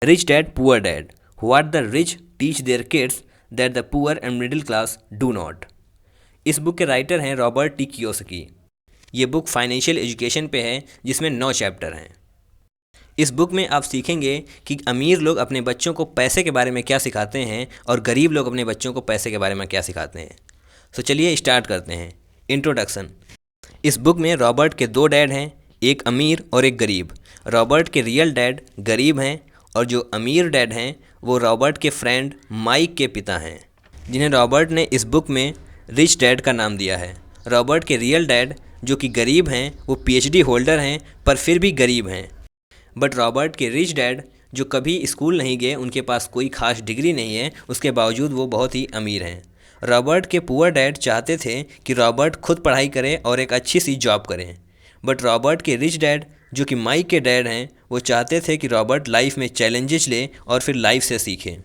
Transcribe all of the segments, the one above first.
Rich dad poor dad, what the rich teach their kids that the poor and middle class do not. इस book के writer हैं Robert T Kiyosaki. ये book financial education पे है, जिसमें 9 chapter हैं। इस बुक में आप सीखेंगे कि अमीर लोग अपने बच्चों को पैसे के बारे में क्या सिखाते हैं और गरीब लोग अपने बच्चों को पैसे के बारे में क्या सिखाते हैं। तो चलिए स्टार्ट करते हैं। इंट्रोडक्शन। इस बुक में रॉबर्ट के 2 डैड हैं, एक अमीर और एक गरीब। रॉबर्ट के रियल डैड गरीब हैं और जो अमीर डैड हैं वो रॉबर्ट के फ्रेंड माइक के पिता हैं, जिन्हें रॉबर्ट ने इस बुक में रिच डैड का नाम दिया है। रॉबर्ट के रियल डैड जो कि गरीब हैं वो पीएचडी होल्डर हैं पर फिर भी गरीब हैं। बट रॉबर्ट के रिच डैड जो कभी स्कूल नहीं गए, उनके पास कोई खास डिग्री नहीं है, उसके बावजूद वो बहुत ही अमीर हैं। रॉबर्ट के पुअर डैड चाहते थे कि रॉबर्ट खुद पढ़ाई करे और एक अच्छी सी जॉब करें। बट रॉबर्ट के रिच डैड जो कि माइक के डैड हैं, वो चाहते थे कि रॉबर्ट लाइफ में चैलेंजेस ले और फिर लाइफ से सीखे।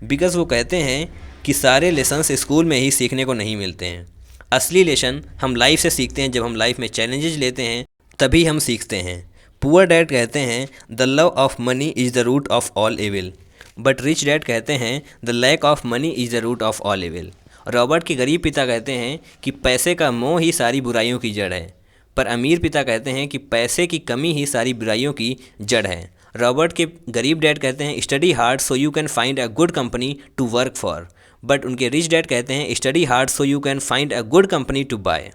बिकॉज़ वो कहते हैं कि सारे लेसन्स स्कूल में ही सीखने को नहीं मिलते हैं। असली लेसन हम लाइफ से सीखते हैं, जब हम लाइफ में चैलेंजेस लेते हैं तभी हम सीखते हैं। पुअर डैड कहते हैं the love of money is the root of all evil, but rich dad कहते हैं the lack of money is the root of all evil. Robert के गरीब पिता कहते हैं कि पैसे का मोह ही सारी बुराइयों की जड़ है, पर अमीर पिता कहते हैं कि पैसे की कमी ही सारी बुराइयों की जड़ है। रॉबर्ट के गरीब डैड कहते हैं study hard so you can find a good company to work for, but उनके रिच डैड कहते हैं study hard so you can find a good company to buy.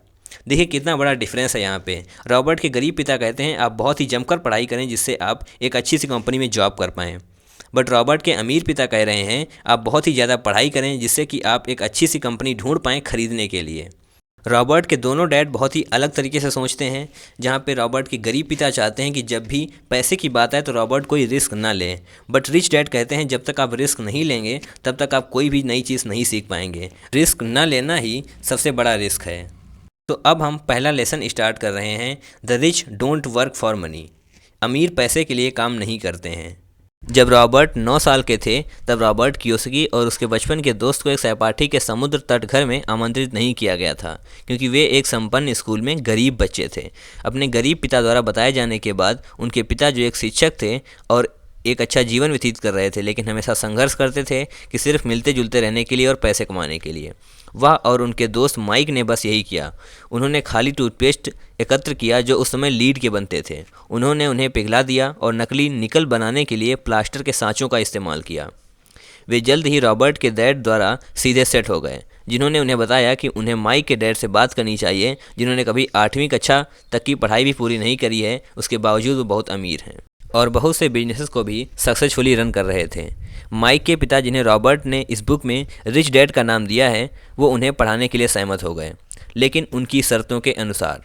देखिए कितना बड़ा डिफरेंस है यहाँ पे। रॉबर्ट के गरीब पिता कहते हैं आप बहुत ही जमकर पढ़ाई करें जिससे आप एक अच्छी सी कंपनी में जॉब कर पाएँ, बट रॉबर्ट के अमीर पिता कह रहे हैं आप बहुत ही ज़्यादा पढ़ाई करें जिससे कि आप एक अच्छी सी कंपनी ढूंढ पाएँ खरीदने के लिए। रॉबर्ट के दोनों डैड बहुत ही अलग तरीके से सोचते हैं। जहाँ पे रॉबर्ट के गरीब पिता चाहते हैं कि जब भी पैसे की बात आए तो रॉबर्ट कोई रिस्क ना ले, बट रिच डैड कहते हैं जब तक आप रिस्क नहीं लेंगे तब तक आप कोई भी नई चीज़ नहीं सीख पाएंगे। रिस्क ना लेना ही सबसे बड़ा रिस्क है। तो अब हम पहला लेसन स्टार्ट कर रहे हैं, the rich don't work for money. अमीर पैसे के लिए काम नहीं करते हैं। जब रॉबर्ट 9 साल के थे तब रॉबर्ट कियोसाकी और उसके बचपन के दोस्त को एक सहपाठी के समुद्र तट घर में आमंत्रित नहीं किया गया था, क्योंकि वे एक संपन्न स्कूल में गरीब बच्चे थे। अपने गरीब पिता द्वारा बताए जाने के बाद उनके पिता जो एक शिक्षक थे और एक अच्छा जीवन व्यतीत कर रहे थे, लेकिन हमेशा संघर्ष करते थे कि सिर्फ मिलते जुलते रहने के लिए और पैसे कमाने के लिए। वह और उनके दोस्त माइक ने बस यही किया। उन्होंने खाली टूथपेस्ट एकत्र किया जो उस समय लीड के बनते थे। उन्होंने उन्हें पिघला दिया और नकली निकल बनाने के लिए प्लास्टर के सांचों का इस्तेमाल किया। वे जल्द ही रॉबर्ट के डैड द्वारा सीधे सेट हो गए, जिन्होंने उन्हें बताया कि उन्हें माइक के डैड से बात करनी चाहिए, जिन्होंने कभी 8वीं कक्षा तक की पढ़ाई भी पूरी नहीं करी है, उसके बावजूद वो बहुत अमीर हैं और बहुत से बिजनेसेस को भी सक्सेसफुली रन कर रहे थे। माइक के पिता, जिन्हें रॉबर्ट ने इस बुक में रिच डैड का नाम दिया है, वो उन्हें पढ़ाने के लिए सहमत हो गए, लेकिन उनकी शर्तों के अनुसार।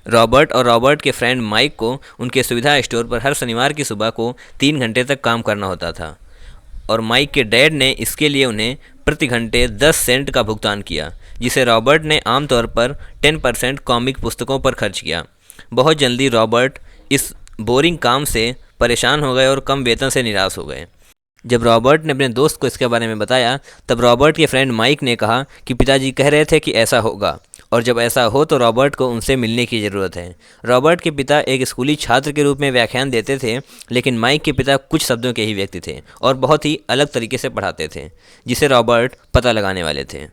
रॉबर्ट और रॉबर्ट के फ्रेंड माइक को उनके सुविधा स्टोर पर हर शनिवार की सुबह को 3 घंटे तक काम करना होता था और माइक के डैड ने इसके लिए उन्हें प्रति घंटे 10 सेंट का भुगतान किया, जिसे रॉबर्ट ने आमतौर पर 10% कॉमिक पुस्तकों पर खर्च किया। बहुत जल्दी रॉबर्ट इस बोरिंग काम से परेशान हो गए और कम वेतन से निराश हो गए। जब रॉबर्ट ने अपने दोस्त को इसके बारे में बताया तब रॉबर्ट के फ्रेंड माइक ने कहा कि पिताजी कह रहे थे कि ऐसा होगा और जब ऐसा हो तो रॉबर्ट को उनसे मिलने की ज़रूरत है। रॉबर्ट के पिता एक स्कूली छात्र के रूप में व्याख्यान देते थे, लेकिन माइक के पिता कुछ शब्दों के ही व्यक्ति थे और बहुत ही अलग तरीके से पढ़ाते थे, जिसे रॉबर्ट पता लगाने वाले थे।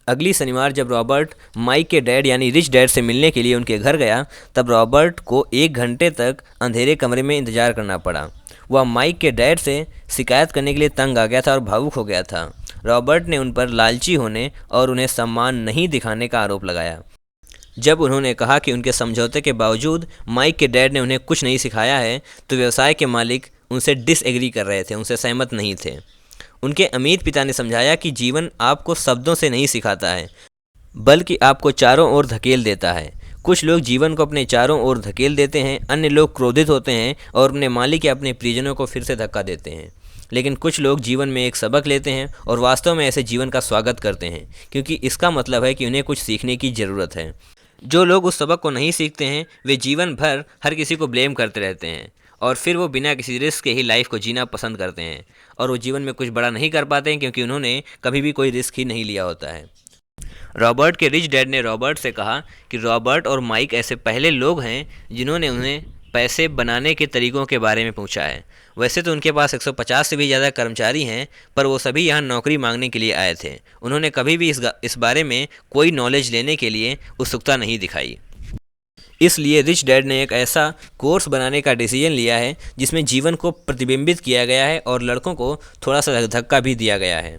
अगली शनिवार जब रॉबर्ट माइक के डैड यानी रिच डैड से मिलने के लिए उनके घर गया तब रॉबर्ट को 1 घंटे तक अंधेरे कमरे में इंतजार करना पड़ा। वह माइक के डैड से शिकायत करने के लिए तंग आ गया था और भावुक हो गया था। रॉबर्ट ने उन पर लालची होने और उन्हें सम्मान नहीं दिखाने का आरोप लगाया। जब उन्होंने कहा कि उनके समझौते के बावजूद माइक के डैड ने उन्हें कुछ नहीं सिखाया है, तो व्यवसाय के मालिक उनसे डिसएग्री कर रहे थे, उनसे सहमत नहीं थे। उनके अमीर पिता ने समझाया कि जीवन आपको शब्दों से नहीं सिखाता है, बल्कि आपको चारों ओर धकेल देता है। कुछ लोग जीवन को अपने चारों ओर धकेल देते हैं, अन्य लोग क्रोधित होते हैं और अपने मालिक या अपने परिजनों को फिर से धक्का देते हैं। लेकिन कुछ लोग जीवन में एक सबक लेते हैं और वास्तव में ऐसे जीवन का स्वागत करते हैं, क्योंकि इसका मतलब है कि उन्हें कुछ सीखने की ज़रूरत है। जो लोग उस सबक को नहीं सीखते हैं वे जीवन भर हर किसी को ब्लेम करते रहते हैं और फिर वो बिना किसी रिस्क के ही लाइफ को जीना पसंद करते हैं और वो जीवन में कुछ बड़ा नहीं कर पाते हैं, क्योंकि उन्होंने कभी भी कोई रिस्क ही नहीं लिया होता है। रॉबर्ट के रिच डैड ने रॉबर्ट से कहा कि रॉबर्ट और माइक ऐसे पहले लोग हैं जिन्होंने उन्हें पैसे बनाने के तरीकों के बारे में पूछा है। वैसे तो उनके पास 150 से भी ज़्यादा कर्मचारी हैं, पर वो सभी यहाँ नौकरी मांगने के लिए आए थे। उन्होंने कभी भी इस बारे में कोई नॉलेज लेने के लिए उत्सुकता नहीं दिखाई। इसलिए रिच डैड ने एक ऐसा कोर्स बनाने का डिसीजन लिया है जिसमें जीवन को प्रतिबिंबित किया गया है और लड़कों को थोड़ा सा धक्का भी दिया गया है।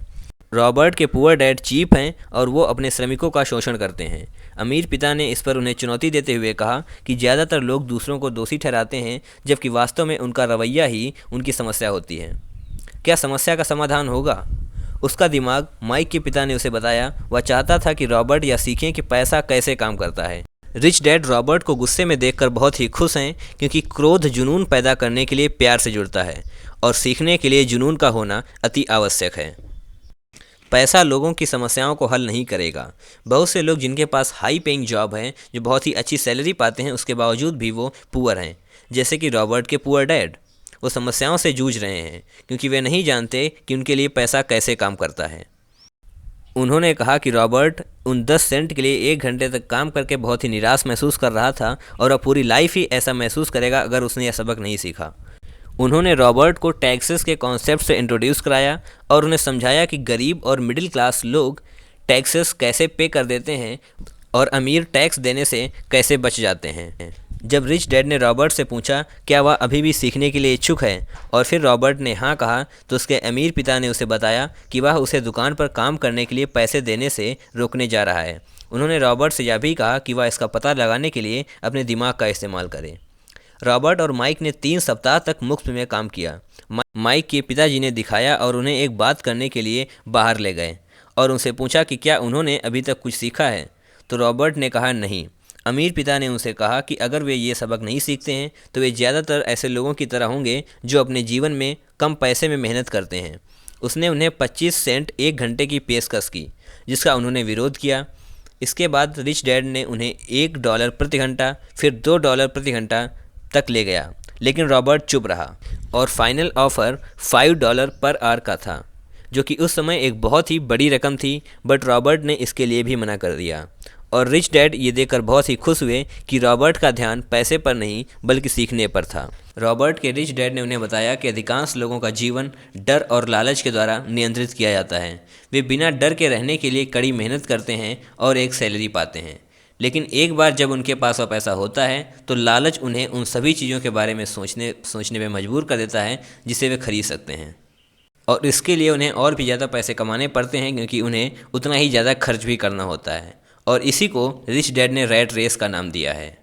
रॉबर्ट के पुअर डैड चीप हैं और वो अपने श्रमिकों का शोषण करते हैं। अमीर पिता ने इस पर उन्हें चुनौती देते हुए कहा कि ज़्यादातर लोग दूसरों को दोषी ठहराते हैं, जबकि वास्तव में उनका रवैया ही उनकी समस्या होती है। क्या समस्या का समाधान होगा? उसका दिमाग, माइक के पिता ने उसे बताया, वह चाहता था कि रॉबर्ट यह सीखें कि पैसा कैसे काम करता है। रिच डैड रॉबर्ट को गुस्से में देखकर बहुत ही खुश हैं, क्योंकि क्रोध जुनून पैदा करने के लिए प्यार से जुड़ता है और सीखने के लिए जुनून का होना अति आवश्यक है। पैसा लोगों की समस्याओं को हल नहीं करेगा। बहुत से लोग जिनके पास हाई पेइंग जॉब है, जो बहुत ही अच्छी सैलरी पाते हैं, उसके बावजूद भी वो पुअर हैं, जैसे कि रॉबर्ट के पुअर डैड। वो समस्याओं से जूझ रहे हैं क्योंकि वे नहीं जानते कि उनके लिए पैसा कैसे काम करता है। उन्होंने कहा कि रॉबर्ट उन 10 सेंट के लिए 1 घंटे तक काम करके बहुत ही निराश महसूस कर रहा था और अब पूरी लाइफ ही ऐसा महसूस करेगा अगर उसने यह सबक नहीं सीखा। उन्होंने रॉबर्ट को टैक्सेस के कॉन्सेप्ट से इंट्रोड्यूस कराया और उन्हें समझाया कि गरीब और मिडिल क्लास लोग टैक्सेस कैसे पे कर देते हैं और अमीर टैक्स देने से कैसे बच जाते हैं। जब रिच डैड ने रॉबर्ट से पूछा क्या वह अभी भी सीखने के लिए इच्छुक है और फिर रॉबर्ट ने हाँ कहा, तो उसके अमीर पिता ने उसे बताया कि वह उसे दुकान पर काम करने के लिए पैसे देने से रोकने जा रहा है। उन्होंने रॉबर्ट से यह भी कहा कि वह इसका पता लगाने के लिए अपने दिमाग का इस्तेमाल करे। रॉबर्ट और माइक ने 3 सप्ताह तक मुफ्त में काम किया। माइक के पिताजी ने दिखाया और उन्हें एक बात करने के लिए बाहर ले गए और उनसे पूछा कि क्या उन्होंने अभी तक कुछ सीखा है, तो रॉबर्ट ने कहा नहीं। अमीर पिता ने उनसे कहा कि अगर वे ये सबक नहीं सीखते हैं तो वे ज़्यादातर ऐसे लोगों की तरह होंगे जो अपने जीवन में कम पैसे में मेहनत करते हैं। उसने उन्हें 25 सेंट 1 घंटे की पेशकश की, जिसका उन्होंने विरोध किया। इसके बाद रिच डैड ने उन्हें $1 प्रति घंटा, फिर $2 प्रति घंटा तक ले गया, लेकिन रॉबर्ट चुप रहा और फाइनल ऑफ़र $5 पर आवर का था, जो कि उस समय एक बहुत ही बड़ी रकम थी। बट रॉबर्ट ने इसके लिए भी मना कर दिया और रिच डैड ये देखकर बहुत ही खुश हुए कि रॉबर्ट का ध्यान पैसे पर नहीं बल्कि सीखने पर था। रॉबर्ट के रिच डैड ने उन्हें बताया कि अधिकांश लोगों का जीवन डर और लालच के द्वारा नियंत्रित किया जाता है। वे बिना डर के रहने के लिए कड़ी मेहनत करते हैं और एक सैलरी पाते हैं, लेकिन एक बार जब उनके पास वह पैसा होता है तो लालच उन्हें उन सभी चीज़ों के बारे में सोचने में मजबूर कर देता है जिसे वे खरीद सकते हैं, और इसके लिए उन्हें और भी ज़्यादा पैसे कमाने पड़ते हैं क्योंकि उन्हें उतना ही ज़्यादा खर्च भी करना होता है। और इसी को रिच डैड ने रैट रेस का नाम दिया है।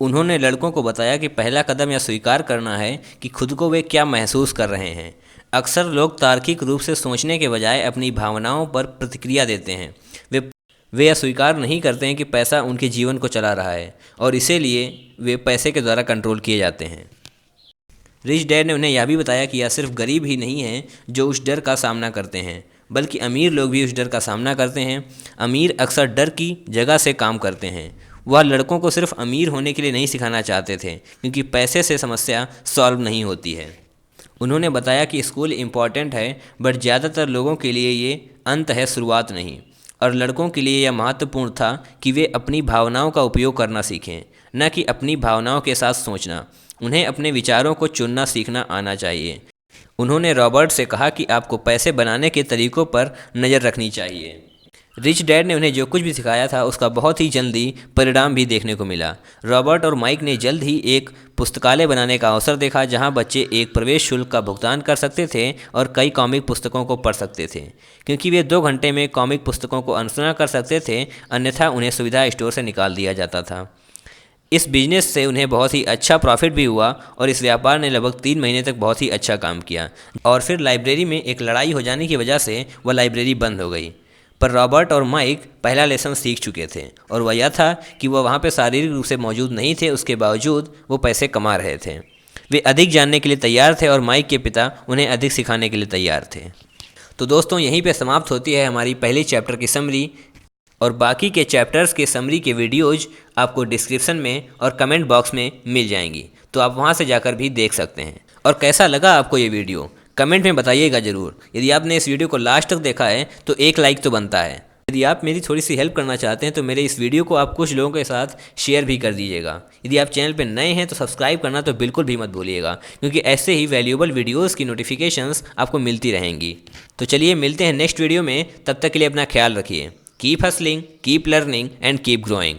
उन्होंने लड़कों को बताया कि पहला कदम यह स्वीकार करना है कि खुद को वे क्या महसूस कर रहे हैं। अक्सर लोग तार्किक रूप से सोचने के बजाय अपनी भावनाओं पर प्रतिक्रिया देते हैं। वे यह स्वीकार नहीं करते हैं कि पैसा उनके जीवन को चला रहा है और इसीलिए वे पैसे के द्वारा कंट्रोल किए जाते हैं। रिच डैड ने उन्हें यह भी बताया कि यह सिर्फ गरीब ही नहीं हैं जो उस डर का सामना करते हैं, बल्कि अमीर लोग भी उस डर का सामना करते हैं। अमीर अक्सर डर की जगह से काम करते हैं। वह लड़कों को सिर्फ अमीर होने के लिए नहीं सिखाना चाहते थे, क्योंकि पैसे से समस्या सॉल्व नहीं होती है। उन्होंने बताया कि स्कूल इम्पॉर्टेंट है, बट ज़्यादातर लोगों के लिए ये अंत है, शुरुआत नहीं। और लड़कों के लिए यह महत्वपूर्ण था कि वे अपनी भावनाओं का उपयोग करना सीखें, न कि अपनी भावनाओं के साथ सोचना। उन्हें अपने विचारों को चुनना सीखना आना चाहिए। उन्होंने रॉबर्ट से कहा कि आपको पैसे बनाने के तरीकों पर नज़र रखनी चाहिए। रिच डैड ने उन्हें जो कुछ भी सिखाया था उसका बहुत ही जल्दी परिणाम भी देखने को मिला। रॉबर्ट और माइक ने जल्द ही एक पुस्तकालय बनाने का अवसर देखा, जहां बच्चे एक प्रवेश शुल्क का भुगतान कर सकते थे और कई कॉमिक पुस्तकों को पढ़ सकते थे, क्योंकि वे 2 घंटे में कॉमिक पुस्तकों को अनुसरण कर सकते थे, अन्यथा उन्हें सुविधा स्टोर से निकाल दिया जाता था। इस बिजनेस से उन्हें बहुत ही अच्छा प्रॉफिट भी हुआ और इस व्यापार ने लगभग 3 महीने तक बहुत ही अच्छा काम किया। और फिर लाइब्रेरी में एक लड़ाई हो जाने की वजह से वह लाइब्रेरी बंद हो गई। पर रॉबर्ट और माइक पहला लेसन सीख चुके थे, और वह यह था कि वह वहाँ पर शारीरिक रूप से मौजूद नहीं थे, उसके बावजूद वो पैसे कमा रहे थे। वे अधिक जानने के लिए तैयार थे और माइक के पिता उन्हें अधिक सिखाने के लिए तैयार थे। तो दोस्तों, यहीं पे समाप्त होती है हमारी पहली चैप्टर की समरी, और बाकी के चैप्टर्स के समरी के वीडियोज़ आपको डिस्क्रिप्शन में और कमेंट बॉक्स में मिल जाएंगी, तो आप वहाँ से जाकर भी देख सकते हैं। और कैसा लगा आपको ये वीडियो कमेंट में बताइएगा ज़रूर। यदि आपने इस वीडियो को लास्ट तक देखा है तो एक लाइक तो बनता है। यदि आप मेरी थोड़ी सी हेल्प करना चाहते हैं तो मेरे इस वीडियो को आप कुछ लोगों के साथ शेयर भी कर दीजिएगा। यदि आप चैनल पर नए हैं तो सब्सक्राइब करना तो बिल्कुल भी मत भूलिएगा, क्योंकि ऐसे ही वैल्यूएबल वीडियोज़ की नोटिफिकेशंस आपको मिलती रहेंगी। तो चलिए मिलते हैं नेक्स्ट वीडियो में, तब तक के लिए अपना ख्याल रखिए। Keep hustling, keep learning and keep growing.